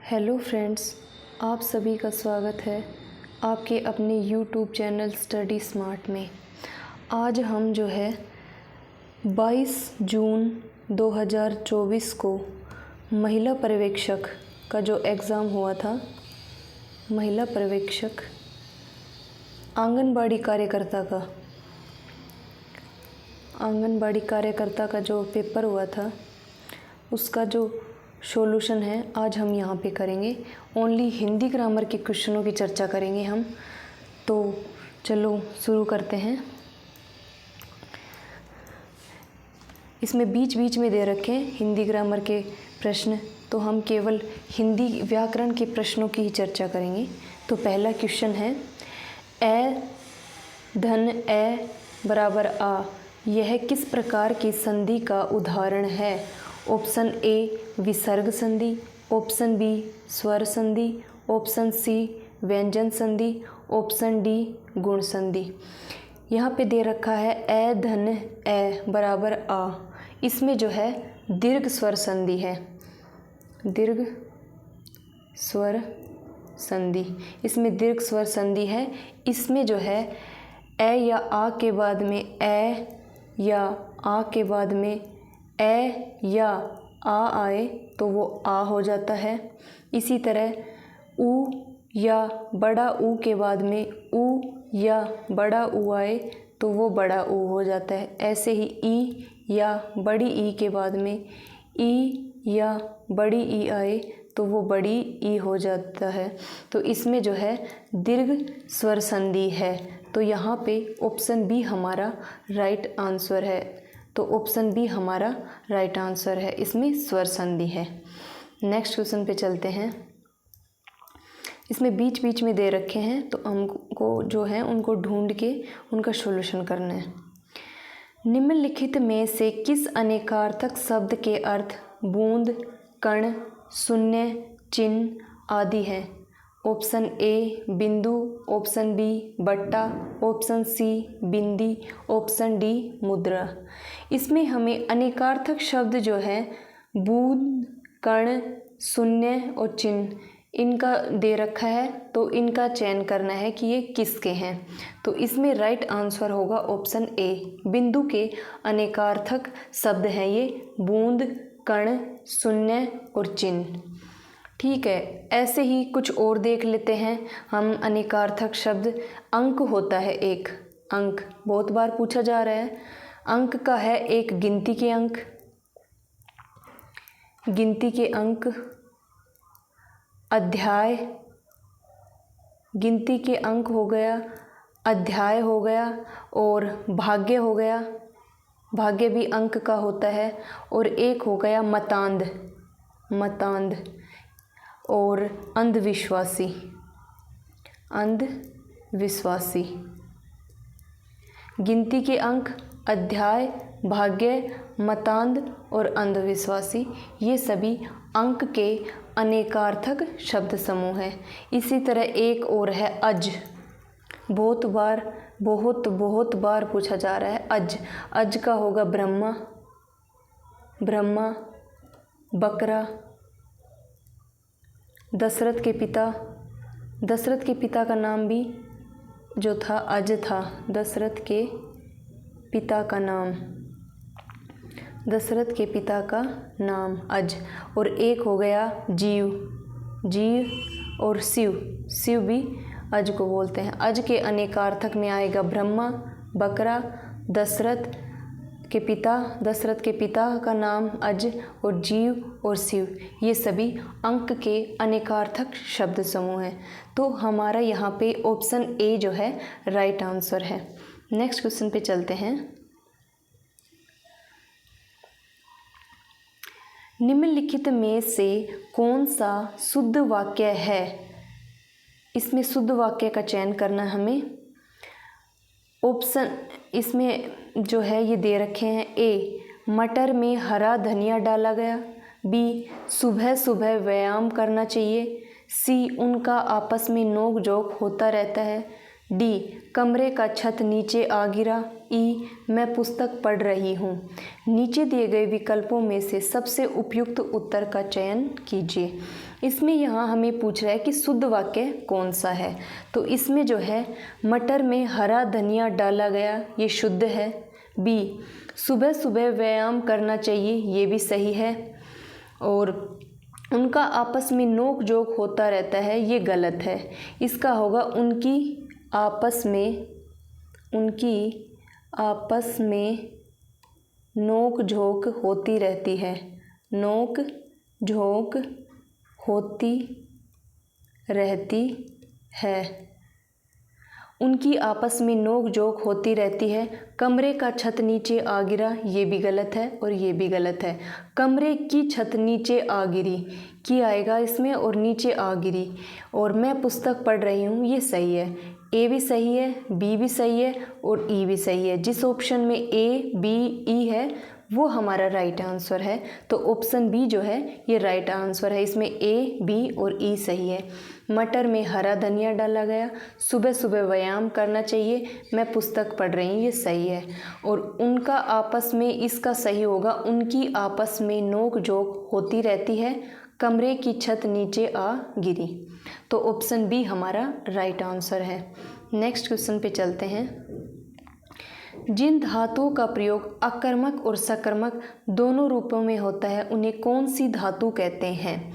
Hello friends, आप सभी का स्वागत है आपके अपने यूट्यूब चैनल स्टडी स्मार्ट में। आज हम जो है 22 जून 2024 को महिला पर्यवेक्षक का जो एग्ज़ाम हुआ था, महिला पर्यवेक्षक आंगनबाड़ी कार्यकर्ता का जो पेपर हुआ था, उसका जो सॉल्यूशन है आज हम यहाँ पे करेंगे। ओनली हिंदी ग्रामर के क्वेश्चनों की चर्चा करेंगे हम। तो चलो शुरू करते हैं। इसमें बीच बीच में दे रखे हैं हिंदी ग्रामर के प्रश्न, तो हम केवल हिंदी व्याकरण के प्रश्नों की ही चर्चा करेंगे। तो पहला क्वेश्चन है, ए धन ए बराबर आ, यह किस प्रकार की संधि का उदाहरण है? ऑप्शन ए विसर्ग संधि, ऑप्शन बी स्वर संधि, ऑप्शन सी व्यंजन संधि, ऑप्शन डी गुण संधि। यहाँ पे दे रखा है ए धन ए बराबर आ, इसमें जो है दीर्घ स्वर संधि है, दीर्घ स्वर संधि। इसमें दीर्घ स्वर संधि है। इसमें जो है ए या आ के बाद में ए या आ के बाद में ए या आ आए तो वो आ हो जाता है। इसी तरह ऊ या बड़ा ऊ के बाद में ऊ या बड़ा ऊ आए तो वो बड़ा ऊ हो जाता है। ऐसे ही ई या बड़ी ई के बाद में ई या बड़ी ई आए तो वो बड़ी ई हो जाता है। तो इसमें जो है दीर्घ स्वर संधि है। तो यहाँ पे ऑप्शन बी हमारा राइट आंसर है। तो ऑप्शन बी हमारा राइट आंसर है, इसमें स्वर संधि है। नेक्स्ट क्वेश्चन पे चलते हैं। इसमें बीच बीच में दे रखे हैं, तो हमको जो है उनको ढूंढ के उनका सॉल्यूशन करना है। निम्नलिखित में से किस अनेकार्थक शब्द के अर्थ बूंद, कण, शून्य, चिन्ह आदि हैं? ऑप्शन ए बिंदु, ऑप्शन बी बट्टा, ऑप्शन सी बिंदी, ऑप्शन डी मुद्रा। इसमें हमें अनेकार्थक शब्द जो है बूंद, कण, शून्य और चिन्ह, इनका दे रखा है। तो इनका चयन करना है कि ये किसके हैं। तो इसमें राइट आंसर होगा ऑप्शन ए, बिंदु के अनेकार्थक शब्द हैं ये बूंद, कण, शून्य और चिन्ह। ठीक है, ऐसे ही कुछ और देख लेते हैं हम। अनेकार्थक शब्द अंक होता है एक, अंक बहुत बार पूछा जा रहा है। अंक का है एक गिनती के अंक, गिनती के अंक, अध्याय, गिनती के अंक हो गया, अध्याय हो गया और भाग्य हो गया, भाग्य भी अंक का होता है। और एक हो गया मतांध, मतांध और अंधविश्वासी, अंधविश्वासी। गिनती के अंक, अध्याय, भाग्य, मतांध और अंधविश्वासी, ये सभी अंक के अनेकार्थक शब्द समूह हैं। इसी तरह एक और है अज, बहुत बार पूछा जा रहा है अज। अज का होगा ब्रह्मा, ब्रह्मा, बकरा, दशरथ के पिता, दशरथ के पिता का नाम भी जो था अज था, दशरथ के पिता का नाम, दशरथ के पिता का नाम अज। और एक हो गया जीव, जीव और शिव, शिव भी अज को बोलते हैं। अज के अनेकार्थक में आएगा ब्रह्मा, बकरा, दशरथ के पिता, दशरथ के पिता का नाम अज और जीव और शिव, ये सभी अंक के अनेकार्थक शब्द समूह हैं। तो हमारा यहाँ पे ऑप्शन ए जो है राइट आंसर है। नेक्स्ट क्वेश्चन पे चलते हैं। निम्नलिखित में से कौन सा शुद्ध वाक्य है? इसमें शुद्ध वाक्य का चयन करना हमें। ऑप्शन इसमें जो है ये दे रखे हैं, ए मटर में हरा धनिया डाला गया, बी सुबह सुबह व्यायाम करना चाहिए, सी उनका आपस में नोक झोंक होता रहता है, डी कमरे का छत नीचे आ गिरा, ई मैं पुस्तक पढ़ रही हूँ। नीचे दिए गए विकल्पों में से सबसे उपयुक्त उत्तर का चयन कीजिए। इसमें यहाँ हमें पूछ रहा है कि शुद्ध वाक्य कौन सा है। तो इसमें जो है मटर में हरा धनिया डाला गया, ये शुद्ध है। बी, सुबह सुबह व्यायाम करना चाहिए, ये भी सही है। और उनका आपस में नोक झोंक होता रहता है, ये गलत है। इसका होगा उनकी आपस में नोक झोंक होती रहती है, नोक झोंक होती रहती है। उनकी आपस में नोक झोंक होती रहती है। कमरे का छत नीचे आ गिरा, ये भी गलत है और ये भी गलत है। कमरे की छत नीचे आ गिरी, की आएगा इसमें और नीचे आ गिरी। और मैं पुस्तक पढ़ रही हूँ, ये सही है। ए भी सही है, बी भी सही है और ई भी सही है। जिस ऑप्शन में ए बी ई है वो हमारा राइट आंसर है। तो ऑप्शन बी जो है ये राइट आंसर है। इसमें ए बी और ई सही है। मटर में हरा धनिया डाला गया, सुबह सुबह व्यायाम करना चाहिए, मैं पुस्तक पढ़ रही हूँ, ये सही है। और उनका आपस में, इसका सही होगा उनकी आपस में नोक झोंक होती रहती है, कमरे की छत नीचे आ गिरी। तो ऑप्शन बी हमारा राइट आंसर है। नेक्स्ट क्वेश्चन पे चलते हैं। जिन धातुओं का प्रयोग अकर्मक और सकर्मक दोनों रूपों में होता है उन्हें कौन सी धातु कहते हैं।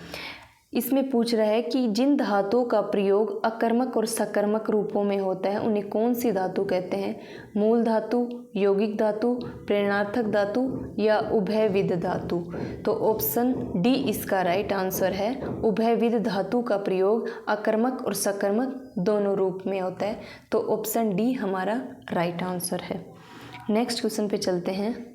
इसमें पूछ रहा है कि जिन धातुओं का प्रयोग अकर्मक और सकर्मक रूपों में होता है उन्हें कौन सी धातु कहते हैं। मूल धातु, यौगिक धातु, प्रेरणार्थक धातु या उभयविध धातु। तो ऑप्शन डी इसका राइट आंसर है। उभयविध धातु का प्रयोग अकर्मक और सकर्मक दोनों रूप में होता है। तो ऑप्शन डी हमारा राइट आंसर है। नेक्स्ट क्वेश्चन पे चलते हैं।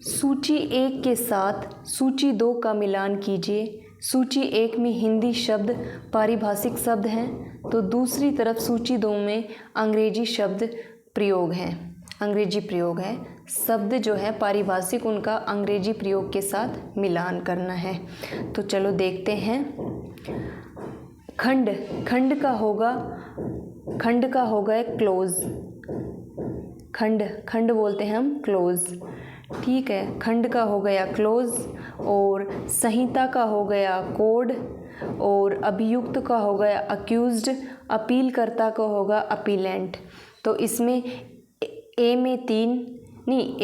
सूची 1 के साथ सूची 2 का मिलान कीजिए। सूची 1 में हिंदी शब्द पारिभाषिक शब्द हैं, तो दूसरी तरफ सूची 2 में अंग्रेजी शब्द प्रयोग हैं, अंग्रेजी प्रयोग है। शब्द जो है पारिभाषिक, उनका अंग्रेजी प्रयोग के साथ मिलान करना है। तो चलो देखते हैं। खंड, खंड का होगा क्लोज। खंड बोलते हैं हम क्लोज, ठीक है। खंड का हो गया क्लोज, और संहिता का हो गया कोड, और अभियुक्त का हो गया अक्यूज्ड, अपीलकर्ता का होगा अपीलेंट। तो इसमें ए में 3 नहीं,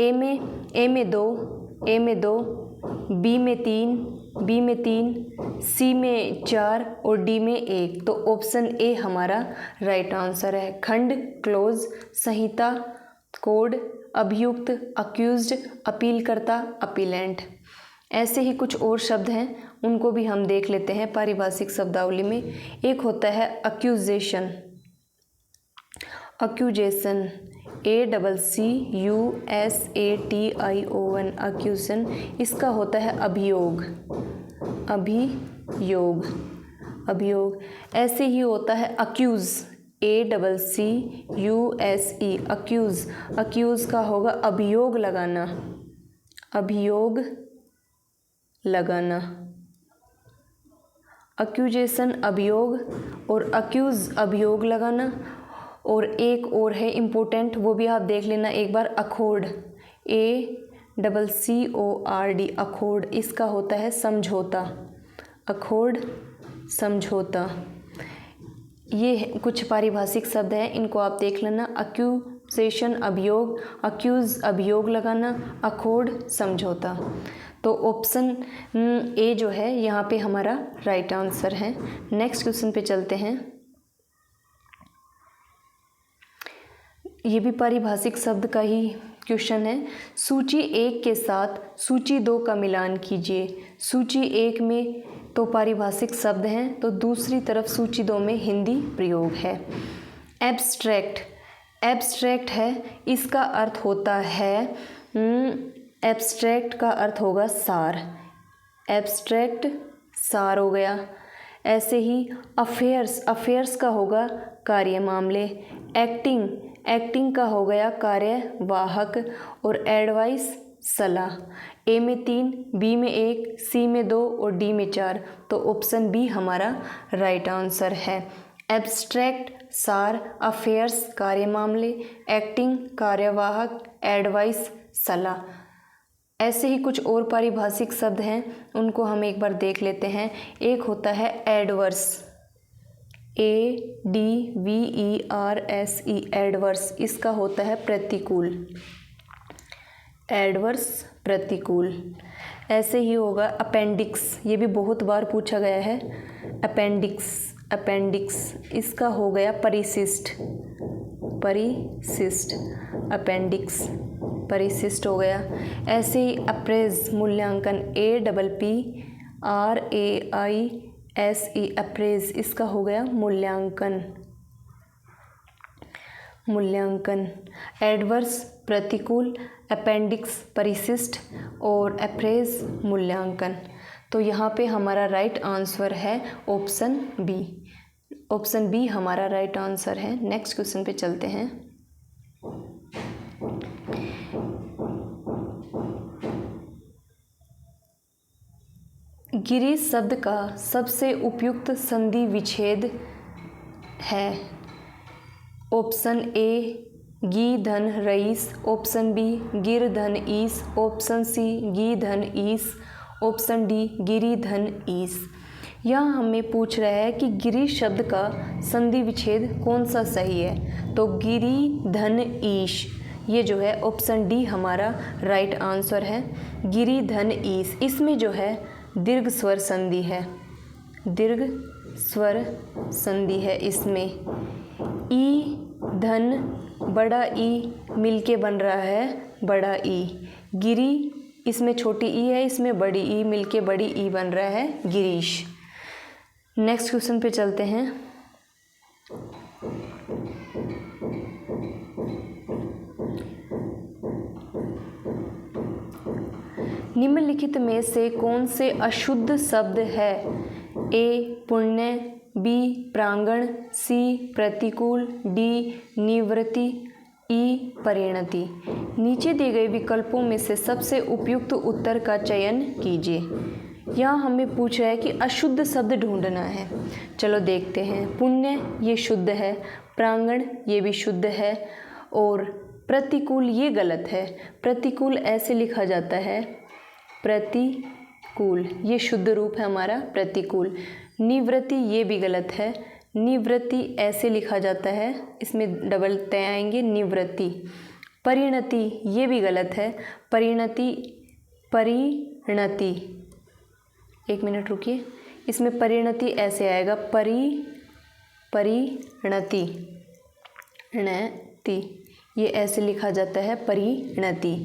ए में 2, बी में 3, सी में 4 और डी में 1। तो ऑप्शन ए हमारा राइट आंसर है। खंड, क्लोज, संहिता, कोड, अभियुक्त, अक्यूज्ड, अपीलकर्ता, अपीलेंट। ऐसे ही कुछ और शब्द हैं, उनको भी हम देख लेते हैं पारिभाषिक शब्दावली में। एक होता है अक्यूजेशन, ACCUSATION, अक्यूजेशन। इसका होता है अभियोग। ऐसे ही होता है अक्यूज, अक्यूज। अक्यूज का होगा अभियोग लगाना। अक्यूजेशन अभियोग और अक्यूज अभियोग लगाना। और एक और है इम्पोर्टेंट, वो भी आप देख लेना एक बार, अखोर्ड, ACCORD, अखोर्ड। इसका होता है समझौता, अखोर्ड, समझौता। ये कुछ पारिभाषिक शब्द हैं, इनको आप देख लेना। अक्यूजेशन अभियोग, अक्यूज अभियोग लगाना, अखोर्ड समझौता। तो ऑप्शन ए जो है यहाँ पे हमारा राइट आंसर है। नेक्स्ट क्वेश्चन पे चलते हैं। ये भी पारिभाषिक शब्द का ही क्वेश्चन है। सूची 1 के साथ सूची 2 का मिलान कीजिए। सूची 1 में तो पारिभाषिक शब्द हैं, तो दूसरी तरफ सूची 2 में हिंदी प्रयोग है। एब्स्ट्रैक्ट है, इसका अर्थ होता है, एब्स्ट्रैक्ट का अर्थ होगा सार, एब्स्ट्रैक्ट सार हो गया। ऐसे ही अफेयर्स का होगा कार्य मामले। एक्टिंग का हो गया कार्यवाहक। और एडवाइस सलाह। ए में 3, बी में 1, सी में 2 और डी में 4। तो ऑप्शन बी हमारा राइट आंसर है। एब्स्ट्रैक्ट सार, अफेयर्स कार्य मामले, एक्टिंग कार्यवाहक, एडवाइस सलाह। ऐसे ही कुछ और पारिभाषिक शब्द हैं, उनको हम एक बार देख लेते हैं। एक होता है एडवर्स, ADVERSE, एडवर्स, इसका होता है प्रतिकूल, एडवर्स प्रतिकूल। ऐसे ही होगा अपेंडिक्स, ये भी बहुत बार पूछा गया है, अपेंडिक्स, अपेंडिक्स, इसका हो गया परिशिष्ट, परिशिष्ट, अपेंडिक्स परिशिष्ट हो गया। ऐसे ही अप्रेज, मूल्यांकन, APPRAISE, अप्रेज, इसका हो गया मूल्यांकन, मूल्यांकन। एडवर्स प्रतिकूल, अपेंडिक्स परिशिष्ट और अप्रेज मूल्यांकन। तो यहाँ पे हमारा राइट आंसर है ऑप्शन बी, ऑप्शन बी हमारा राइट आंसर है। नेक्स्ट क्वेश्चन पे चलते हैं। गिरी शब्द का सबसे उपयुक्त संधि विच्छेद है। ऑप्शन ए गी धन रईस, ऑप्शन बी गिर धन ईस, ऑप्शन सी गी धन ईस, ऑप्शन डी गिरी धन ईस। यहाँ हमें पूछ रहा है कि गिरी शब्द का संधि विच्छेद कौन सा सही है, तो गिरी धन ईश, ये जो है ऑप्शन डी हमारा राइट आंसर है, गिरी धन ईस। इसमें जो है दीर्घ स्वर संधि है, दीर्घ स्वर संधि है इसमें। ई धन बड़ा ई मिलके बन रहा है बड़ा ई, गिरी इसमें छोटी ई है, इसमें बड़ी ई मिलके बड़ी ई बन रहा है गिरीश। नेक्स्ट क्वेश्चन पे चलते हैं। निम्नलिखित में से कौन से अशुद्ध शब्द है? ए पुण्य, बी प्रांगण, सी प्रतिकूल, डी निवृत्ति, ई परिणति। नीचे दिए गए विकल्पों में से सबसे उपयुक्त उत्तर का चयन कीजिए। यहाँ हमें पूछ रहा है कि अशुद्ध शब्द ढूंढना है। चलो देखते हैं। पुण्य ये शुद्ध है, प्रांगण ये भी शुद्ध है, और प्रतिकूल ये गलत है। प्रतिकूल ऐसे लिखा जाता है प्रतिकूल, ये शुद्ध रूप है हमारा प्रतिकूल। निवृत्ति ये भी गलत है, निवृत्ति ऐसे लिखा जाता है, इसमें डबल तय आएंगे निवृत्ति। परिणति ये भी गलत है, परिणति, परिणति, एक मिनट रुकिए, इसमें परिणति ऐसे आएगा परिणति, णति, ये ऐसे लिखा जाता है परिणति।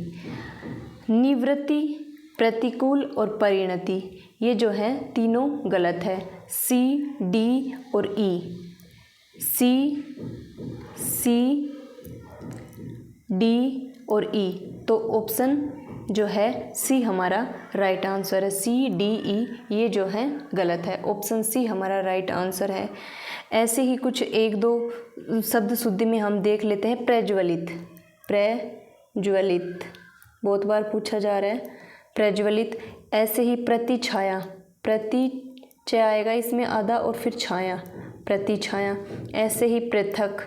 निवृत्ति, प्रतिकूल और परिणति ये जो है तीनों गलत है। सी, डी और ई, सी, डी और ई, तो ऑप्शन जो है सी हमारा राइट आंसर है। सी, डी, ई ये जो है गलत है, ऑप्शन सी हमारा राइट आंसर है। ऐसे ही कुछ एक दो शब्द शुद्धि में हम देख लेते हैं। प्रज्वलित, प्रज्वलित बहुत बार पूछा जा रहा है प्रज्वलित। ऐसे ही प्रतिछाया, प्रतिचय आएगा इसमें आधा और फिर छाया, प्रतिछाया। ऐसे ही पृथक,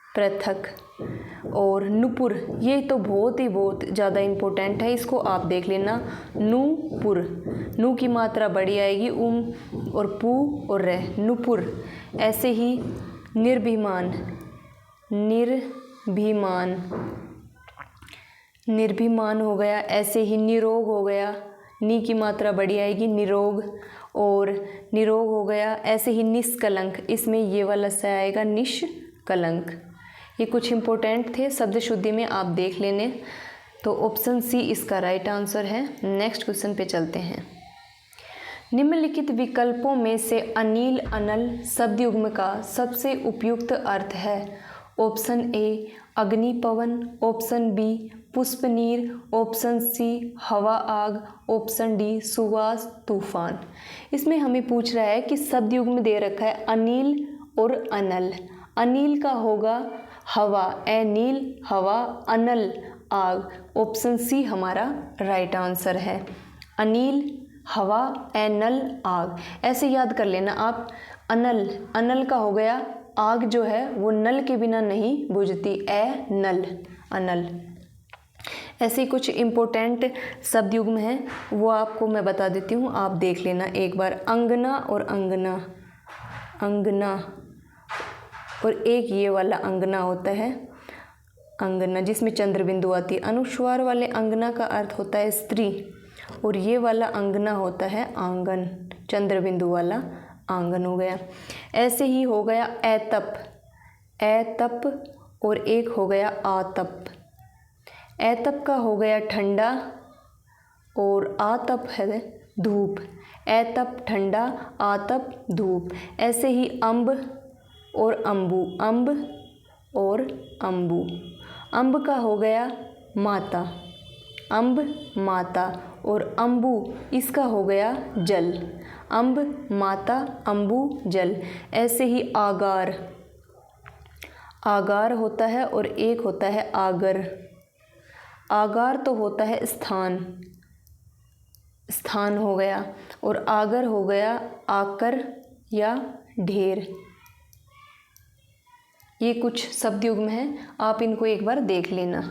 पृथक, और नुपुर ये तो बहुत ज़्यादा इम्पोर्टेंट है, इसको आप देख लेना। नूपुर, नू की मात्रा बड़ी आएगी, और पू और रे, नुपुर। ऐसे ही निर्भिमान, निर्भिमान, निर्भिमान हो गया। ऐसे ही निरोग हो गया, नी की मात्रा बड़ी आएगी निरोग, और निरोग हो गया। ऐसे ही निष्कलंक, इसमें ये वाला से आएगा निष्कलंक। ये कुछ इम्पोर्टेंट थे शब्द शुद्धि में, आप देख लेने। तो ऑप्शन सी इसका राइट आंसर है। नेक्स्ट क्वेश्चन पे चलते हैं। निम्नलिखित विकल्पों में से अनिल अनल शब्द युग्म का सबसे उपयुक्त अर्थ है। ऑप्शन ए अग्नि पवन, ऑप्शन बी पुष्पनीर, ऑप्शन सी हवा आग, ऑप्शन डी सुवास तूफान। इसमें हमें पूछ रहा है कि शब्द युग्म दे रखा है अनिल और अनल। अनिल का होगा हवा, ए नील हवा, अनल आग, ऑप्शन सी हमारा राइट आंसर है। अनिल हवा, ए नल आग, ऐसे याद कर लेना आप। अनल, अनल का हो गया आग जो है वो नल के बिना नहीं बुझती, ए नल, अनल। ऐसे ही कुछ इम्पोर्टेंट शब्द युग्म हैं, वो आपको मैं बता देती हूँ, आप देख लेना एक बार। अंगना और अंगना, अंगना, और एक ये वाला अंगना होता है अंगना, जिसमें चंद्र बिंदु आती है। अनुस्वार वाले अंगना का अर्थ होता है स्त्री, और ये वाला अंगना होता है आंगन, चंद्र बिंदु वाला आंगन हो गया। ऐसे ही हो गया ऐतप, ऐतप, और एक हो गया आतप। ऐतप का हो गया ठंडा, और आतप है धूप। ऐतप ठंडा, आतप धूप। ऐसे ही अम्ब और अम्बु, अम्ब और अम्बु। अम्ब का हो गया माता, अम्ब माता, और अम्बु इसका हो गया जल। अम्ब माता, अम्बु जल। ऐसे ही आगार, आगार होता है, और एक होता है आगर। आगार तो होता है स्थान, स्थान हो गया, और आगर हो गया आकर या ढेर। ये कुछ शब्द युग्म हैं, आप इनको एक बार देख लेना।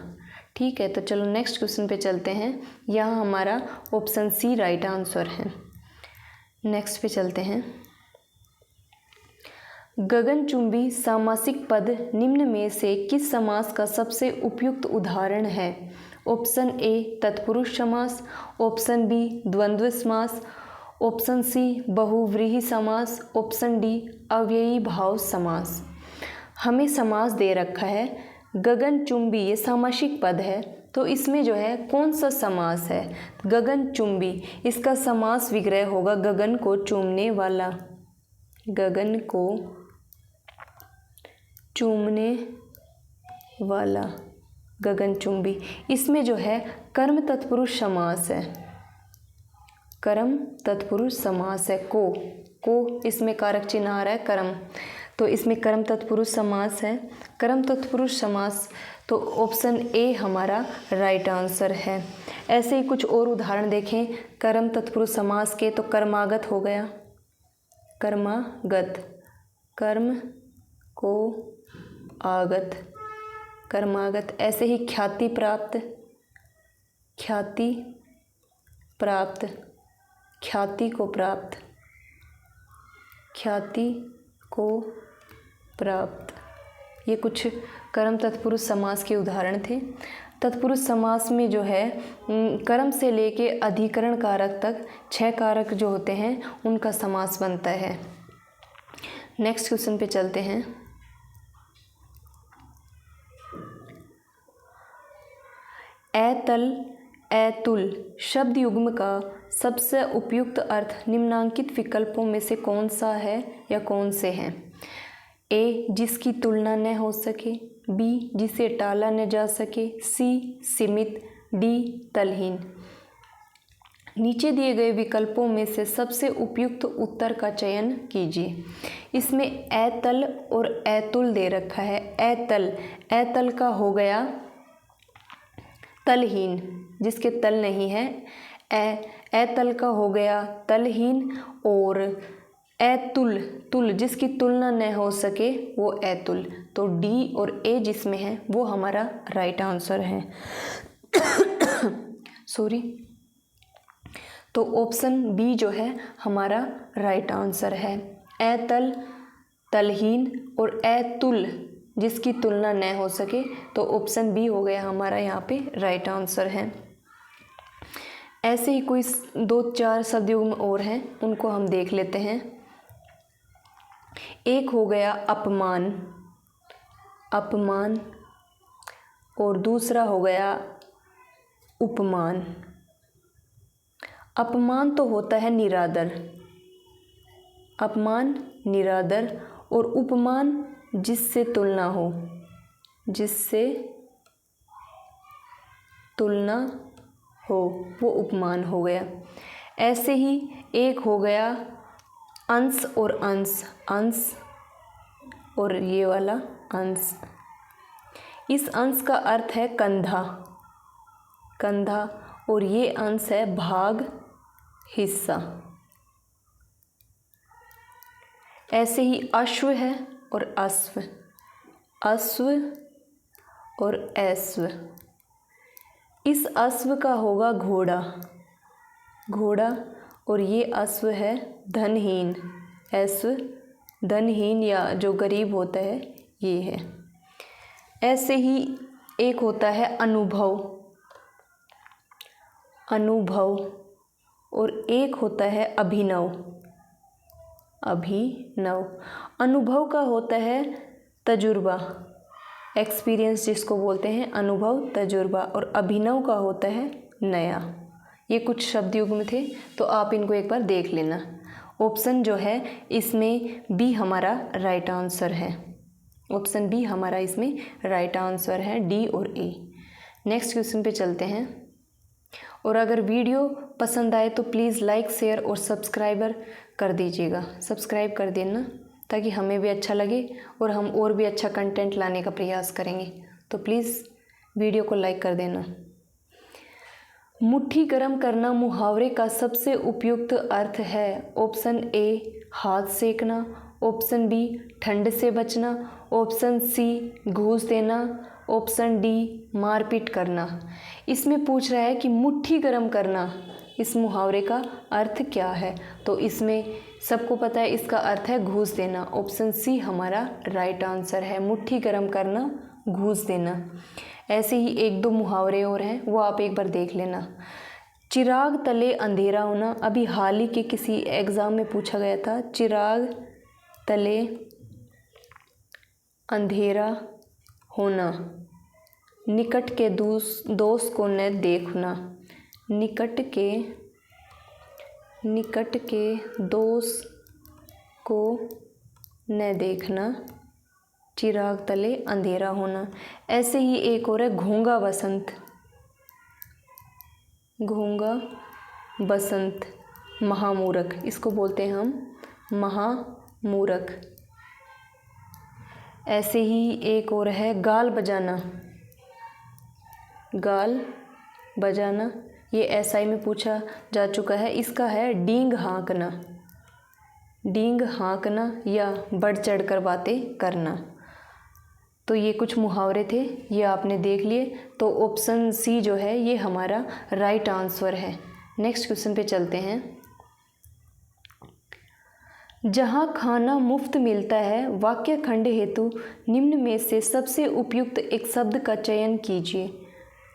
ठीक है, तो चलो नेक्स्ट क्वेश्चन पे चलते हैं। यहाँ हमारा ऑप्शन सी राइट आंसर है। नेक्स्ट पे चलते हैं। गगनचुंबी सामासिक पद निम्न में से किस समास का सबसे उपयुक्त उदाहरण है? ऑप्शन ए तत्पुरुष समास, ऑप्शन बी द्वंद्व समास, ऑप्शन सी बहुव्रीहि समास, ऑप्शन डी अव्ययी भाव समास। हमें समास दे रखा है गगनचुंबी, ये सामासिक पद है, तो इसमें जो है कौन सा समास है? गगनचुंबी, इसका समास विग्रह होगा गगन को चूमने वाला, गगन को चूमने वाला, गगनचुंबी। इसमें जो है कर्म तत्पुरुष समास है, कर्म तत्पुरुष समास है। को इसमें कारक चिन्ह आ रहा है कर्म, तो इसमें कर्म तत्पुरुष समास है। कर्म तत्पुरुष समास, तो ऑप्शन ए हमारा राइट आंसर है। ऐसे ही कुछ और उदाहरण देखें कर्म तत्पुरुष समास के, तो कर्मागत हो गया, कर्मागत, कर्म को आगत, कर्मागत। ऐसे ही ख्याति प्राप्त, ख्याति प्राप्त, ख्याति को प्राप्त, ख्याति को प्राप्त। ये कुछ कर्म तत्पुरुष समास के उदाहरण थे। तत्पुरुष समास में जो है कर्म से लेके अधिकरण कारक तक 6 कारक जो होते हैं उनका समास बनता है। नेक्स्ट क्वेश्चन पे चलते हैं। ऐतल, ऐतुल शब्द युग्म का सबसे उपयुक्त अर्थ निम्नांकित विकल्पों में से कौन सा है या कौन से हैं? ए जिसकी तुलना न हो सके, बी जिसे टाला न जा सके, सी सीमित, डी तलहीन। नीचे दिए गए विकल्पों में से सबसे उपयुक्त उत्तर का चयन कीजिए। इसमें ऐतल और ऐतुल दे रखा है। ऐतल, ऐतल का हो गया तलहीन, जिसके तल नहीं है। ऐतल का हो गया तलहीन, और ऐतुल, तुल जिसकी तुलना न हो सके वो ऐतुल। तो डी और ए जिसमें है वो हमारा राइट आंसर है। सॉरी, तो ऑप्शन बी जो है हमारा राइट आंसर है। ऐतल, तलहीन और ऐतुल जिसकी तुलना न हो सके, तो ऑप्शन बी हो गया हमारा यहाँ पे राइट आंसर है। ऐसे ही कोई 2-4 शब्द युग्म और हैं, उनको हम देख लेते हैं। एक हो गया अपमान, अपमान, और दूसरा हो गया उपमान। अपमान तो होता है निरादर, अपमान निरादर, और उपमान जिससे तुलना हो, जिससे तुलना हो वो उपमान हो गया। ऐसे ही एक हो गया अंश और अंश, अंश और ये वाला अंश। इस अंश का अर्थ है कंधा, कंधा, और ये अंश है भाग, हिस्सा। ऐसे ही अश्व है और अश्व, अश्व और ऐश्व। इस अश्व का होगा घोड़ा, घोड़ा, और ये अश्व है धनहीन, अश्व धनहीन या जो गरीब होता है ये है। ऐसे ही एक होता है अनुभव, अनुभव, और एक होता है अभिनव, अभिनव। अनुभव का होता है तजुर्बा, एक्सपीरियंस जिसको बोलते हैं, अनुभव, तजुर्बा, और अभिनव का होता है नया। ये कुछ शब्द युग्म थे, तो आप इनको एक बार देख लेना। ऑप्शन जो है इसमें बी हमारा राइट आंसर है, ऑप्शन बी हमारा इसमें राइट आंसर है, डी और ए। नेक्स्ट क्वेश्चन पे चलते हैं। और अगर वीडियो पसंद आए तो प्लीज़ लाइक, शेयर और सब्सक्राइबर कर दीजिएगा, सब्सक्राइब कर देना ताकि हमें भी अच्छा लगे और हम और भी अच्छा कंटेंट लाने का प्रयास करेंगे। तो प्लीज़ वीडियो को लाइक कर देना। मुट्ठी गर्म करना मुहावरे का सबसे उपयुक्त अर्थ है। ऑप्शन ए हाथ सेकना, ऑप्शन बी ठंड से बचना, ऑप्शन सी घूस देना, ऑप्शन डी मारपीट करना। इसमें पूछ रहा है कि मुट्ठी गर्म करना, इस मुहावरे का अर्थ क्या है। तो इसमें सबको पता है इसका अर्थ है घूस देना। ऑप्शन सी हमारा राइट आंसर है, मुट्ठी गर्म करना, घूस देना। ऐसे ही एक दो मुहावरे और हैं, वो आप एक बार देख लेना। चिराग तले अंधेरा होना, अभी हाल ही के किसी एग्ज़ाम में पूछा गया था। चिराग तले अंधेरा होना, निकट के दोस्त को न देखना, निकट के दोस्त को न देखना, चिराग तले अंधेरा होना। ऐसे ही एक और है घोंगा बसंत, घोंगा बसंत, महामूरख, इसको बोलते हैं हम महामूरख। ऐसे ही एक और है गाल बजाना, गाल बजाना, ये एसआई में पूछा जा चुका है। इसका है डींग हाँकना, डींग हाँकना या बढ़ चढ़ कर बातें करना। तो ये कुछ मुहावरे थे, ये आपने देख लिए। तो ऑप्शन सी जो है ये हमारा राइट आंसर है। नेक्स्ट क्वेश्चन पे चलते हैं। जहाँ खाना मुफ्त मिलता है, वाक्य खंड हेतु निम्न में से सबसे उपयुक्त एक शब्द का चयन कीजिए।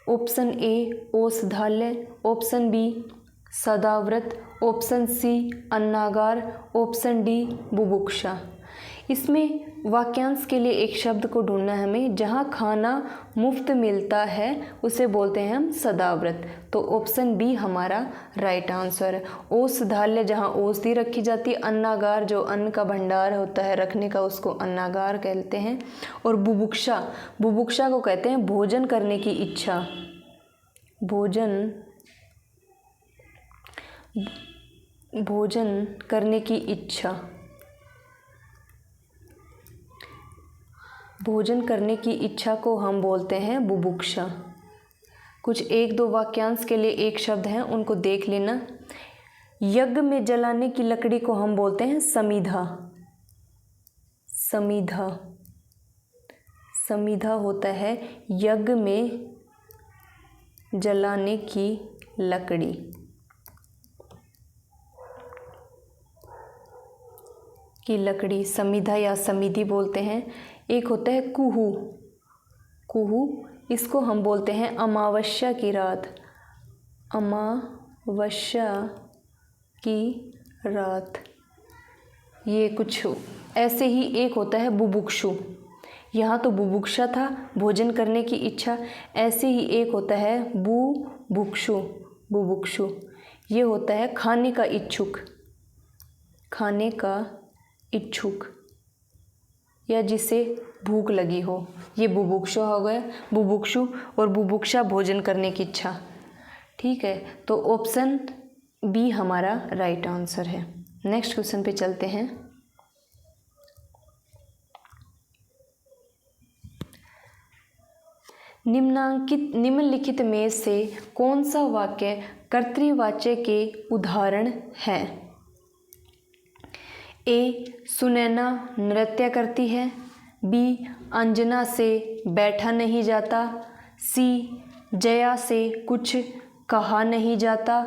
ऑप्शन ए औषधालय, ऑप्शन बी सदाव्रत, ऑप्शन सी अन्नागार, ऑप्शन डी बुभुक्षा। इसमें वाक्यांश के लिए एक शब्द को ढूंढना है हमें। जहाँ खाना मुफ्त मिलता है उसे बोलते हैं हम सदाव्रत। तो ऑप्शन बी हमारा राइट आंसर है। औषधालय जहाँ औषधि रखी जाती है, अन्नागार जो अन्न का भंडार होता है रखने का, उसको अन्नागार कहते हैं। और बुभुक्षा, बुभुक्षा को कहते हैं भोजन करने की इच्छा, भोजन करने की इच्छा, भोजन करने की इच्छा को हम बोलते हैं बुभुक्षा। कुछ एक दो वाक्यांश के लिए एक शब्द हैं, उनको देख लेना। यज्ञ में जलाने की लकड़ी को हम बोलते हैं समीधा, समीधा, समीधा होता है यज्ञ में जलाने की लकड़ी। की लकड़ी समीधा या समीधि बोलते हैं। एक होता है कुहू, कुहू, इसको हम बोलते हैं अमावस्या की रात, अमावस्या की रात। ये कुछ ऐसे ही एक होता है बुभुक्षु, यहाँ तो बुभुक्षा था भोजन करने की इच्छा। ऐसे ही एक होता है बुभुक्षु, बुभुक्षु, ये होता है खाने का इच्छुक, खाने का इच्छुक या जिसे भूख लगी हो, ये बुभुक्षु हो गया, बुभुक्षु और बुभुक्षा भोजन करने की इच्छा। ठीक है, तो ऑप्शन बी हमारा राइट आंसर है। नेक्स्ट क्वेश्चन पे चलते हैं। निम्नलिखित में से कौन सा वाक्य कर्तृवाच्य के उदाहरण है। ए सुनैना नृत्य करती है, बी अंजना से बैठा नहीं जाता, सी जया से कुछ कहा नहीं जाता।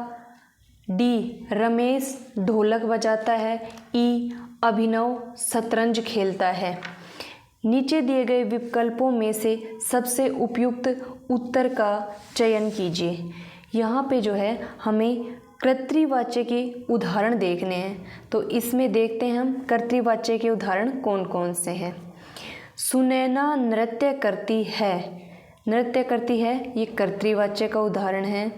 डी, रमेश ढोलक बजाता है। ई, अभिनव शतरंज खेलता है। नीचे दिए गए विकल्पों में से सबसे उपयुक्त उत्तर का चयन कीजिए। यहाँ पे जो है हमें कर्तृवाच्य के उदाहरण देखने हैं, तो इसमें देखते हैं हम कर्तृवाच्य के उदाहरण कौन कौन से हैं। सुनैना नृत्य करती है। नृत्य करती है, ये कर्तृवाच्य का उदाहरण है।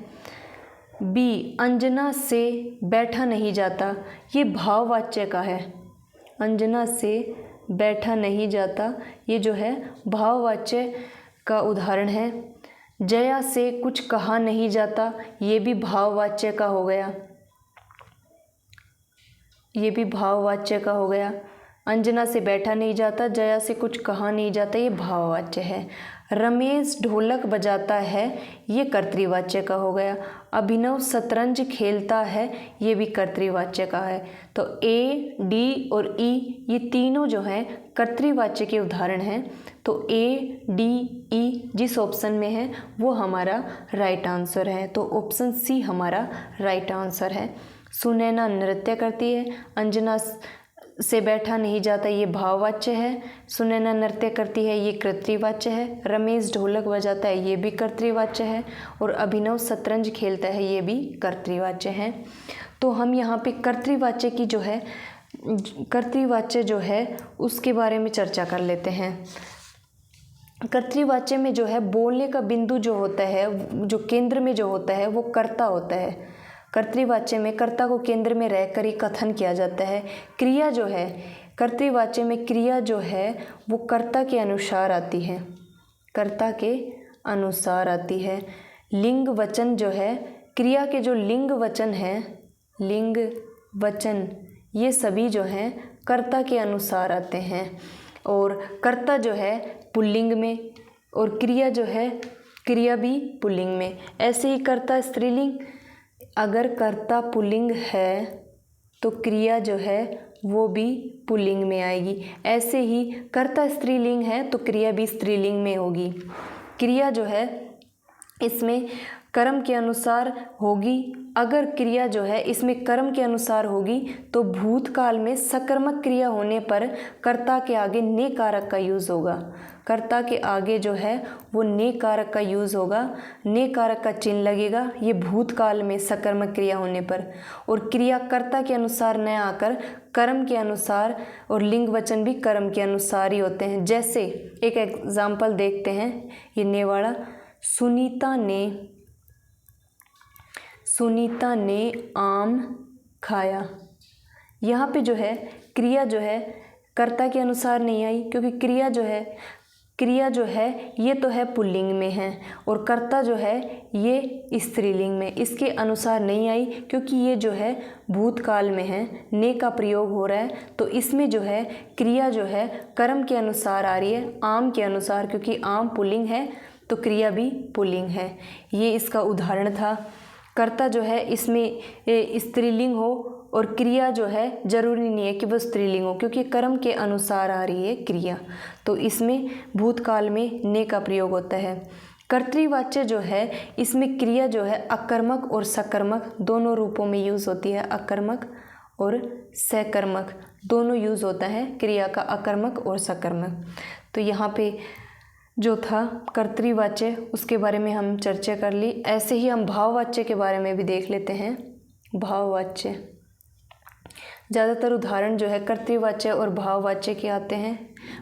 बी, अंजना से बैठा नहीं जाता, ये भाववाच्य का है। अंजना से बैठा नहीं जाता, ये जो है भाववाच्य का उदाहरण है। जया से कुछ कहा नहीं जाता, ये भी भाववाच्य का हो गया। ये भी भाववाच्य का हो गया। अंजना से बैठा नहीं जाता, जया से कुछ कहा नहीं जाता, ये भाववाच्य है। रमेश ढोलक बजाता है, ये कर्तृवाच्य का हो गया। अभिनव शतरंज खेलता है, ये भी कर्तृवाच्य का है। तो ए, डी और ई ये तीनों जो हैं कर्तृवाच्य के उदाहरण हैं। तो ए, डी, ई जिस ऑप्शन में है वो हमारा राइट आंसर है। तो ऑप्शन सी हमारा राइट आंसर है। सुनैना नृत्य करती है, अंजना से बैठा नहीं जाता, ये भाववाच्य है। सुनैना नृत्य करती है, ये कर्तृवाच्य है। रमेश ढोलक बजाता है, ये भी कर्तृवाच्य है। और अभिनव शतरंज खेलता है, ये भी कर्तृवाच्य है। तो हम यहाँ पे कर्तृवाच्य की जो है कर्तृवाच्य जो है उसके बारे में चर्चा कर लेते हैं। कर्तृवाच्य में जो है बोलने का बिंदु जो होता है, जो केंद्र में जो होता है वो कर्ता होता है। कर्तृवाच्य में कर्ता को केंद्र में रहकर ही कथन किया जाता है। क्रिया जो है कर्तृवाच्य में क्रिया जो है वो कर्ता के अनुसार आती है, कर्ता के अनुसार आती है। लिंग वचन जो है क्रिया के जो लिंग वचन है, लिंग वचन ये सभी जो हैं कर्ता के अनुसार आते हैं। और कर्ता जो है पुल्लिंग में और क्रिया जो है क्रिया भी पुल्लिंग में। ऐसे ही कर्ता स्त्रीलिंग, अगर कर्ता पुल्लिंग है तो क्रिया जो है वो भी पुल्लिंग में आएगी। ऐसे ही कर्ता स्त्रीलिंग है तो क्रिया भी स्त्रीलिंग में होगी। क्रिया जो है इसमें कर्म के अनुसार होगी। अगर क्रिया जो है इसमें कर्म के अनुसार होगी तो भूतकाल में सकर्मक क्रिया होने पर कर्ता के आगे ने कारक का यूज़ होगा। कर्ता के आगे जो है वो ने कारक का यूज़ होगा, ने कारक का चिन्ह लगेगा, ये भूतकाल में सकर्मक क्रिया होने पर। और क्रिया कर्ता के अनुसार न आकर कर्म के अनुसार, और लिंग वचन भी कर्म के अनुसार ही होते हैं। जैसे एक एग्जाम्पल देखते हैं, ये ने वाला, सुनीता ने आम खाया। यहाँ पे जो है क्रिया जो है कर्ता के अनुसार नहीं आई, क्योंकि क्रिया जो है ये तो है पुल्लिंग में है और कर्ता जो है ये स्त्रीलिंग में, इसके अनुसार नहीं आई क्योंकि ये जो है भूतकाल में है, ने का प्रयोग हो रहा है। तो इसमें जो है क्रिया जो है कर्म के अनुसार आ रही है, आम के अनुसार, क्योंकि आम पुल्लिंग है तो क्रिया भी पुल्लिंग है। ये इसका उदाहरण था। कर्ता जो है इसमें स्त्रीलिंग हो और क्रिया जो है जरूरी नहीं है कि वो स्त्रीलिंग हो, क्योंकि कर्म के अनुसार आ रही है क्रिया, तो इसमें भूतकाल में ने का प्रयोग होता है। कर्तृवाच्य जो है इसमें क्रिया जो है अकर्मक और सकर्मक दोनों रूपों में यूज़ होती है। अकर्मक और सकर्मक दोनों यूज़ होता है क्रिया का, अकर्मक और सकर्मक। तो यहाँ पे जो था कर्तृवाच्य उसके बारे में हम चर्चा कर ली। ऐसे ही हम भाववाच्य के बारे में भी देख लेते हैं। भाववाच्य ज़्यादातर उदाहरण जो है कर्तृवाच्य और भाववाच्य के आते हैं।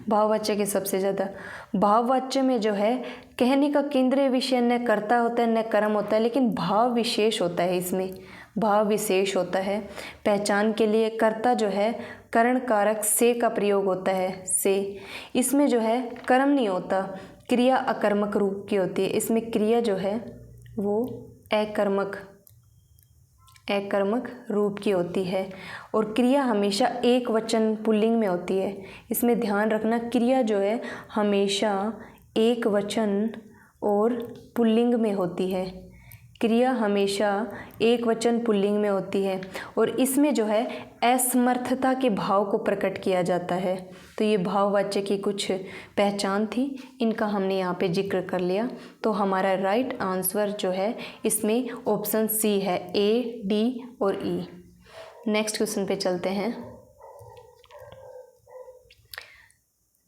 भाववाच्य के सबसे ज़्यादा। भाववाच्य में जो है कहने का केंद्रीय विषय न कर्ता होता है न कर्म होता है, लेकिन भाव विशेष होता है, इसमें भाव विशेष होता है। पहचान के लिए कर्ता जो है करण कारक से का प्रयोग होता है, से। इसमें जो है कर्म नहीं होता, क्रिया अकर्मक रूप की होती है। इसमें क्रिया जो है वो अकर्मक रूप की होती है और क्रिया हमेशा एक वचन पुल्लिंग में होती है। इसमें ध्यान रखना, क्रिया जो है हमेशा एक वचन और पुल्लिंग में होती है। क्रिया हमेशा एक वचन पुल्लिंग में होती है और इसमें जो है असमर्थता के भाव को प्रकट किया जाता है। तो ये भाववाच्य की कुछ पहचान थी, इनका हमने यहाँ पे जिक्र कर लिया। तो हमारा राइट आंसर जो है इसमें ऑप्शन सी है, ए, डी और ई। नेक्स्ट क्वेश्चन पे चलते हैं।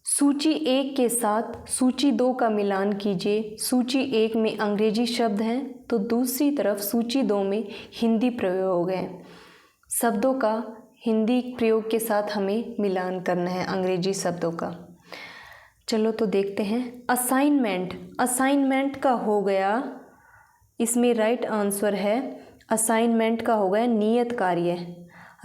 सूची 1 के साथ सूची 2 का मिलान कीजिए। सूची 1 में अंग्रेजी शब्द हैं तो दूसरी तरफ सूची 2 में हिंदी प्रयोग हैं। शब्दों का हिंदी प्रयोग के साथ हमें मिलान करना है अंग्रेजी शब्दों का। चलो तो देखते हैं। असाइनमेंट, असाइनमेंट का हो गया, इसमें राइट आंसर है असाइनमेंट का हो गया नियत कार्य।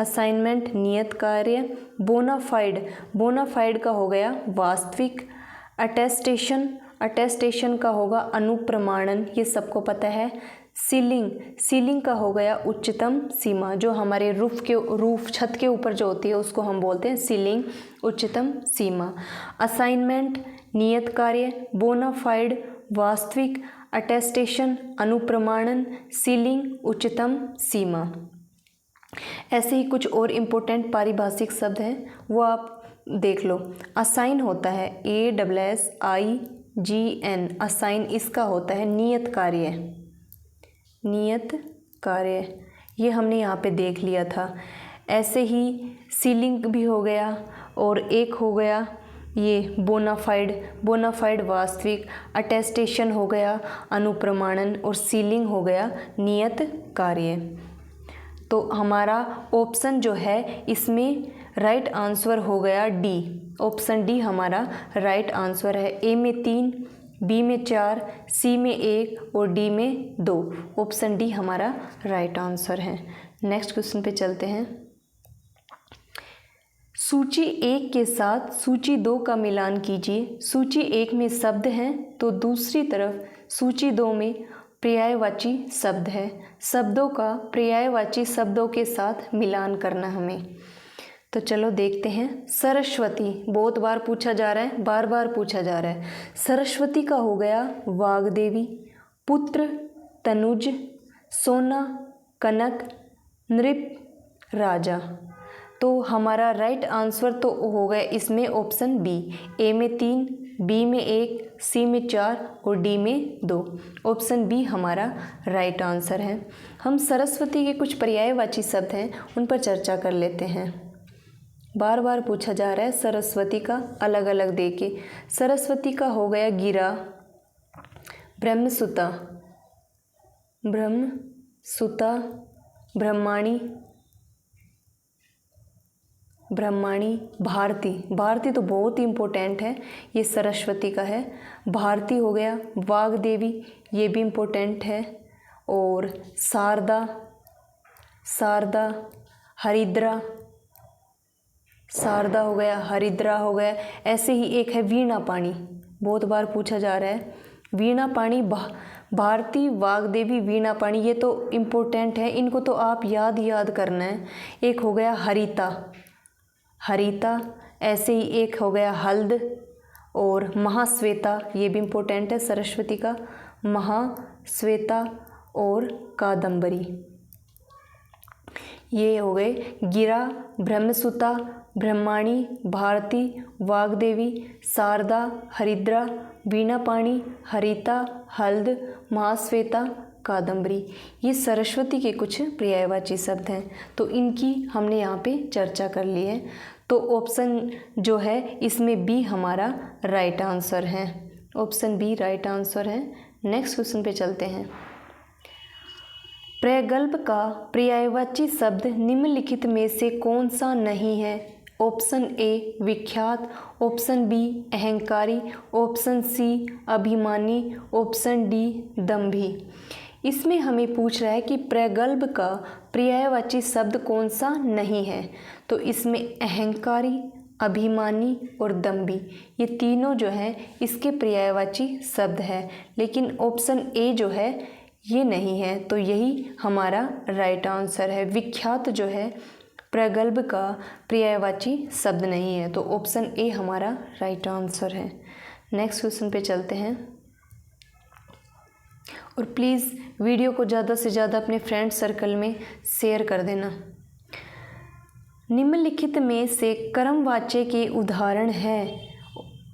असाइनमेंट नियत कार्य। बोनाफाइड, बोनाफाइड का हो गया वास्तविक। अटेस्टेशन, अटेस्टेशन का होगा अनुप्रमाणन, ये सबको पता है। सीलिंग, सीलिंग का हो गया उच्चतम सीमा, जो हमारे रूफ छत के ऊपर जो होती है उसको हम बोलते हैं सीलिंग, उच्चतम सीमा। असाइनमेंट नियत कार्य, बोनाफाइड वास्तविक, अटेस्टेशन अनुप्रमाणन, सीलिंग उच्चतम सीमा। ऐसे ही कुछ और इम्पोर्टेंट पारिभाषिक शब्द हैं वो आप देख लो। असाइन होता है ASSIGN, असाइन इसका होता है नियत कार्य, नियत कार्य, ये हमने यहाँ पे देख लिया था। ऐसे ही सीलिंग भी हो गया और एक हो गया ये बोनाफाइड, बोनाफाइड वास्तविक, अटेस्टेशन हो गया अनुप्रमाणन और सीलिंग हो गया नियत कार्य। तो हमारा ऑप्शन जो है इसमें राइट आंसर हो गया डी, ऑप्शन डी हमारा राइट आंसर है। ए में 3, बी में 4, सी में 1 और डी में 2, ऑप्शन डी हमारा राइट आंसर है। नेक्स्ट क्वेश्चन पे चलते हैं। सूची 1 के साथ सूची 2 का मिलान कीजिए। सूची 1 में शब्द हैं तो दूसरी तरफ सूची 2 में पर्यायवाची शब्द है। शब्दों का पर्यायवाची शब्दों के साथ मिलान करना हमें। तो चलो देखते हैं। सरस्वती बहुत बार पूछा जा रहा है, बार बार पूछा जा रहा है। सरस्वती का हो गया वाग्देवी, पुत्र तनुज, सोना कनक, नृप राजा। तो हमारा राइट आंसर तो हो गया इसमें ऑप्शन बी। ए में 3, बी में 1, सी में 4 और डी में 2, ऑप्शन बी हमारा राइट आंसर है। हम सरस्वती के कुछ पर्यायवाची शब्द हैं उन पर चर्चा कर लेते हैं। बार बार पूछा जा रहा है सरस्वती का अलग अलग देके। सरस्वती का हो गया गिरा, ब्रह्मसुता, ब्रह्मसुता, ब्रह्माणी, ब्रह्माणी, भारती, भारती तो बहुत ही इम्पोर्टेंट है, ये सरस्वती का है। भारती हो गया, वाग्देवी ये भी इम्पोर्टेंट है, और शारदा, शारदा, हरिद्रा, शारदा हो गया, हरिद्रा हो गया। ऐसे ही एक है वीणा पाणी, बहुत बार पूछा जा रहा है। वीणा पाणी, भारती, वाग्देवी, वीणा पाणी ये तो इम्पोर्टेंट है, इनको तो आप याद करना है। एक हो गया हरिता, हरिता। ऐसे ही एक हो गया हल्द और महाश्वेता, ये भी इम्पोर्टेंट है सरस्वती का, महाश्वेता और कादम्बरी। ये हो गए गिरा, ब्रह्मसुता, ब्रह्माणी, भारती, वाग्देवी, शारदा, हरिद्रा, वीणा पाणी, हरिता, हल्द, महाश्वेता, कादम्बरी। ये सरस्वती के कुछ पर्यायवाची शब्द हैं, तो इनकी हमने यहाँ पे चर्चा कर ली है। तो ऑप्शन जो है इसमें बी हमारा राइट आंसर है, ऑप्शन बी राइट आंसर है। नेक्स्ट क्वेश्चन पे चलते हैं। प्रगल्भ का पर्यायवाची शब्द निम्नलिखित में से कौन सा नहीं है? ऑप्शन ए विख्यात, ऑप्शन बी अहंकारी, ऑप्शन सी अभिमानी, ऑप्शन डी दंभी। इसमें हमें पूछ रहा है कि प्रगल्भ का पर्यायवाची शब्द कौन सा नहीं है, तो इसमें अहंकारी, अभिमानी और दंभी ये तीनों जो है इसके पर्यायवाची शब्द है, लेकिन ऑप्शन ए जो है ये नहीं है, तो यही हमारा राइट आंसर है। विख्यात जो है प्रगल्भ का पर्यायवाची शब्द नहीं है, तो ऑप्शन ए हमारा राइट आंसर है। नेक्स्ट क्वेश्चन पे चलते हैं। और प्लीज़ वीडियो को ज़्यादा से ज़्यादा अपने फ्रेंड सर्कल में शेयर कर देना। निम्नलिखित में से कर्मवाच्य के उदाहरण हैं।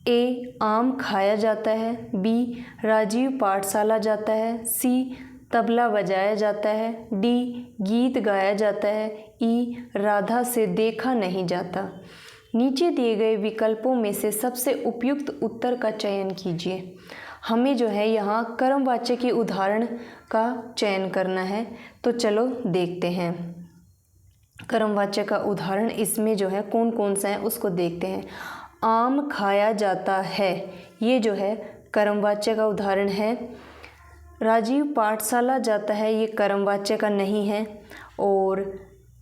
ए आम खाया जाता है, बी राजीव पाठशाला जाता है, सी तबला बजाया जाता है, डी गीत गाया जाता है, ई राधा से देखा नहीं जाता। नीचे दिए गए विकल्पों में से सबसे उपयुक्त उत्तर का चयन कीजिए। हमें जो है यहाँ कर्मवाच्य के उदाहरण का चयन करना है, तो चलो देखते हैं कर्मवाच्य का उदाहरण इसमें जो है कौन कौन सा है उसको देखते हैं। आम खाया जाता है, ये जो है कर्मवाच्य का उदाहरण है। राजीव पाठशाला जाता है, ये कर्मवाच्य का नहीं है। और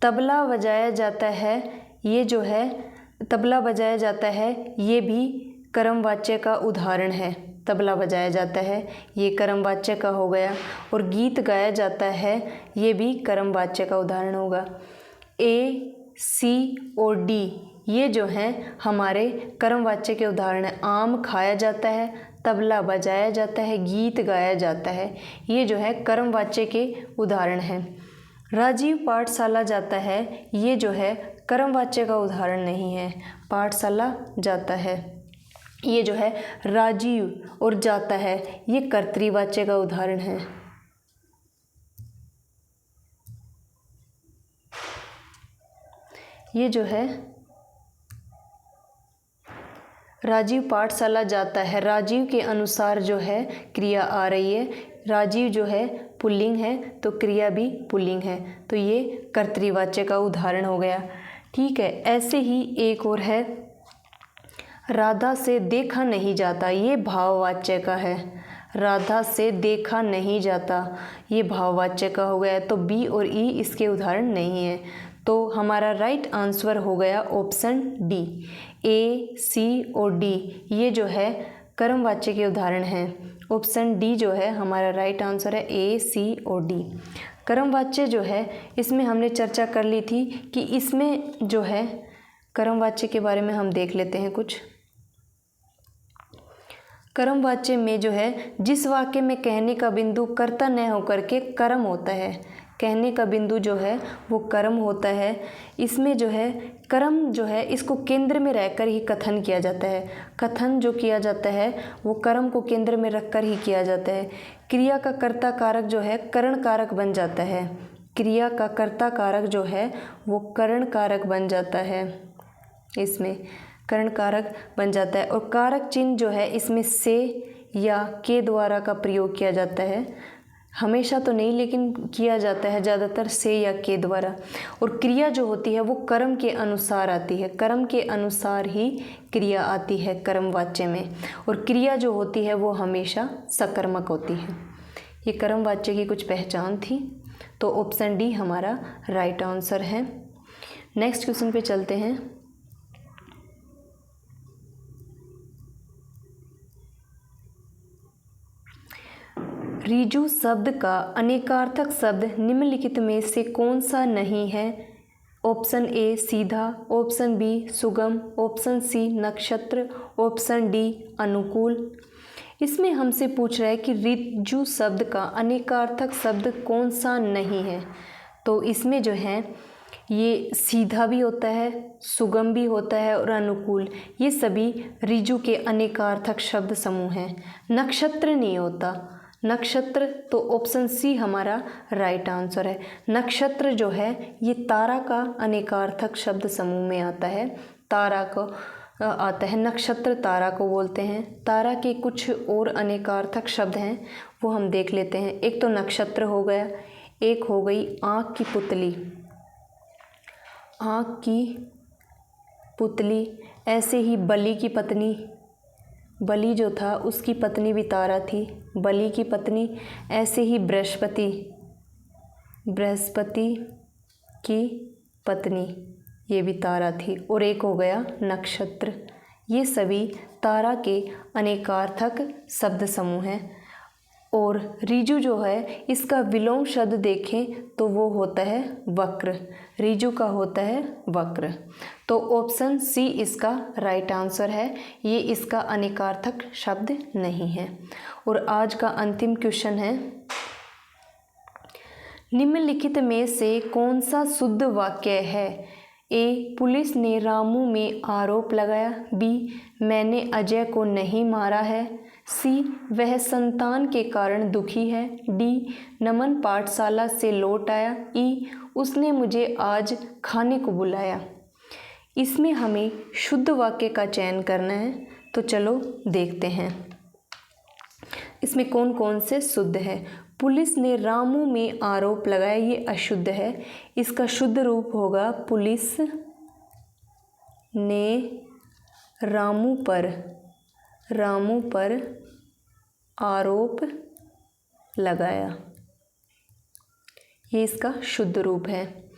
तबला बजाया जाता है, ये जो है तबला बजाया जाता है, ये भी कर्मवाच्य का उदाहरण है। तबला बजाया जाता है, ये कर्मवाच्य का हो गया। और गीत गाया जाता है, ये भी कर्मवाच्य का उदाहरण होगा। ए, सी और डी ये जो हैं हमारे कर्मवाच्य के उदाहरण हैं। आम खाया जाता है, तबला बजाया जाता है, गीत गाया जाता है, ये जो है कर्मवाच्य के उदाहरण हैं। राजीव पाठशाला जाता है, ये जो है कर्मवाच्य का उदाहरण नहीं है। पाठशाला जाता है, ये जो है राजीव और जाता है, ये कर्तृवाच्य का उदाहरण है। ये जो है राजीव पाठशाला जाता है, राजीव के अनुसार जो है क्रिया आ रही है। राजीव जो है पुल्लिंग है तो क्रिया भी पुल्लिंग है, तो ये कर्तृवाच्य का उदाहरण हो गया। ठीक है, ऐसे ही एक और है राधा से देखा नहीं जाता, ये भाववाच्य का है। राधा से देखा नहीं जाता, ये भाववाच्य का हो गया। तो बी और ई इसके उदाहरण नहीं है, तो हमारा राइट आंसर हो गया ऑप्शन डी। ए, सी और डी ये जो है कर्मवाच्य के उदाहरण हैं। ऑप्शन डी जो है हमारा राइट आंसर है, ए, सी और डी। कर्मवाच्य जो है इसमें हमने चर्चा कर ली थी कि इसमें जो है कर्मवाच्य के बारे में हम देख लेते हैं कुछ। कर्मवाच्य में जो है जिस वाक्य में कहने का बिंदु कर्ता न होकर के कर्म होता है, कहने का बिंदु जो है वो कर्म होता है, इसमें जो है कर्म जो है इसको केंद्र में रहकर ही कथन किया जाता है। कथन जो किया जाता है वो कर्म को केंद्र में रखकर ही किया जाता है। क्रिया का कर्ता कारक जो है करण कारक बन जाता है। क्रिया का कर्ता कारक जो है वो करण कारक बन जाता है, इसमें करण कारक बन जाता है। और कारक चिन्ह जो है इसमें से या के द्वारा का प्रयोग किया जाता है, हमेशा तो नहीं लेकिन किया जाता है ज़्यादातर से या के द्वारा। और क्रिया जो होती है वो कर्म के अनुसार आती है, कर्म के अनुसार ही क्रिया आती है कर्मवाच्य में। और क्रिया जो होती है वो हमेशा सकर्मक होती है। ये कर्मवाच्य की कुछ पहचान थी, तो ऑप्शन डी हमारा राइट आंसर है। नेक्स्ट क्वेश्चन पे चलते हैं। रिजु शब्द का अनेकार्थक शब्द निम्नलिखित में से कौन सा नहीं है? ऑप्शन ए सीधा, ऑप्शन बी सुगम, ऑप्शन सी नक्षत्र, ऑप्शन डी अनुकूल। इसमें हमसे पूछ रहा है कि रिजु शब्द का अनेकार्थक शब्द कौन सा नहीं है। तो इसमें जो है ये सीधा भी होता है, सुगम भी होता है और अनुकूल, ये सभी रिजु के अनेकार्थक शब्द समूह हैं। नक्षत्र नहीं होता, नक्षत्र तो ऑप्शन सी हमारा राइट आंसर है। नक्षत्र जो है ये तारा का अनेकार्थक शब्द समूह में आता है, तारा को आता है, नक्षत्र तारा को बोलते हैं। तारा के कुछ और अनेकार्थक शब्द हैं वो हम देख लेते हैं। एक तो नक्षत्र हो गया, एक हो गई आँख की पुतली, आँख की पुतली। ऐसे ही बलि की पत्नी, बलि जो था उसकी पत्नी भी तारा थी, बलि की पत्नी। ऐसे ही बृहस्पति, बृहस्पति की पत्नी, ये भी तारा थी। और एक हो गया नक्षत्र। ये सभी तारा के अनेकार्थक शब्द समूह हैं। और ऋजु जो है इसका विलोम शब्द देखें तो वो होता है वक्र, ऋजु का होता है वक्र। तो ऑप्शन सी इसका राइट आंसर है, ये इसका अनेकार्थक शब्द नहीं है। और आज का अंतिम क्वेश्चन है, निम्नलिखित में से कौन सा शुद्ध वाक्य है? ए, पुलिस ने रामू में आरोप लगाया। बी, मैंने अजय को नहीं मारा है। सी, वह संतान के कारण दुखी है। डी, नमन पाठशाला से लौट आया। ई, उसने मुझे आज खाने को बुलाया। इसमें हमें शुद्ध वाक्य का चयन करना है, तो चलो देखते हैं इसमें कौन कौन से शुद्ध है। पुलिस ने रामू में आरोप लगाया, ये अशुद्ध है। इसका शुद्ध रूप होगा, पुलिस ने रामू पर आरोप लगाया, ये इसका शुद्ध रूप है।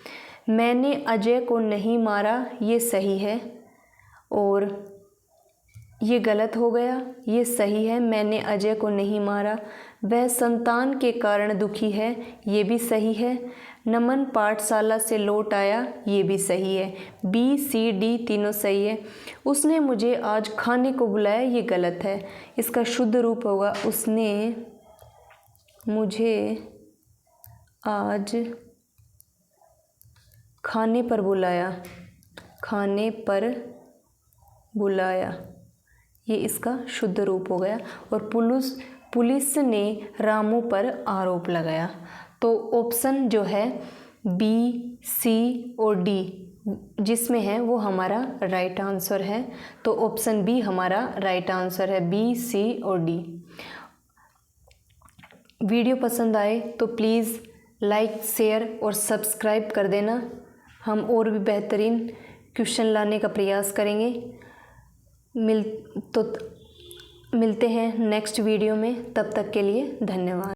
मैंने अजय को नहीं मारा, ये सही है और ये गलत हो गया, ये सही है। मैंने अजय को नहीं मारा। वह संतान के कारण दुखी है, ये भी सही है। नमन पाठशाला से लौट आया, ये भी सही है। बी, सी, डी तीनों सही है। उसने मुझे आज खाने को बुलाया, ये गलत है। इसका शुद्ध रूप होगा, उसने मुझे आज खाने पर बुलाया, ये इसका शुद्ध रूप हो गया। और पुलिस ने रामू पर आरोप लगाया। तो ऑप्शन जो है बी, सी और डी जिसमें है वो हमारा राइट आंसर है। तो ऑप्शन बी हमारा राइट आंसर है, बी, सी और डी। वीडियो पसंद आए तो प्लीज़ लाइक, शेयर और सब्सक्राइब कर देना। हम और भी बेहतरीन क्वेश्चन लाने का प्रयास करेंगे। मिलते हैं नेक्स्ट वीडियो में, तब तक के लिए धन्यवाद।